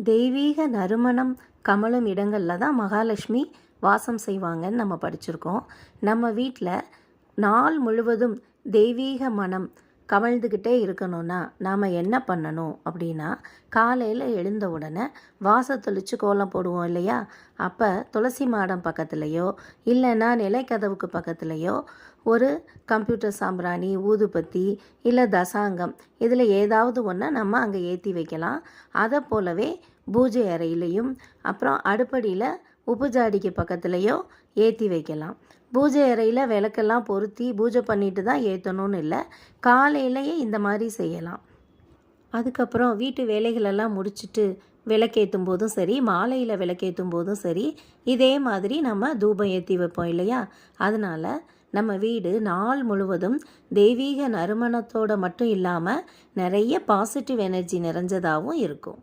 தெய்வீக நறுமணம் கமழும் இடங்களில் தான் மகாலட்சுமி வாசம் செய்வாங்கன்னு நம்ம படிச்சிருக்கோம். நம்ம வீட்டில் நாள் முழுவதும் தெய்வீக மனம் கமழ்ந்துக்கிட்டே இருக்கணும்னா நாம் என்ன பண்ணணும் அப்படின்னா, காலையில் எழுந்த உடனே வாசத்தொளிச்சு கோலம் போடுவோம் இல்லையா? அப்போ துளசி மாடம் பக்கத்துலேயோ இல்லைன்னா நிலைக்கதவுக்கு பக்கத்துலேயோ ஒரு கம்ப்யூட்டர் சாம்பிராணி, ஊதுபத்தி இல்லை தசாங்கம் இதில் ஏதாவது ஒன்று நம்ம அங்கே ஏற்றி வைக்கலாம். அதை போலவே பூஜை அறையிலையும் அப்புறம் அடுப்படியில் உப்பு ஜாடிக்கு பக்கத்துலேயோ ஏற்றி வைக்கலாம். பூஜை அறையில் விளக்கெல்லாம் பொருத்தி பூஜை பண்ணிட்டு தான் ஏற்றணும்னு இல்லை, காலையிலேயே இந்த மாதிரி செய்யலாம். அதுக்கப்புறம் வீட்டு வேலைகளெல்லாம் முடிச்சுட்டு விளக்கேற்றும் போதும் சரி, மாலையில் விளக்கேற்றும் போதும் சரி, இதே மாதிரி நம்ம தூபம் ஏற்றி வைப்போம் இல்லையா? அதனால் நம்ம வீடு நாள் முழுவதும் தெய்வீக நறுமணத்தோடு மட்டும் இல்லாமல் நிறைய பாசிட்டிவ் எனர்ஜி நிறைஞ்சதாகவும் இருக்கும்.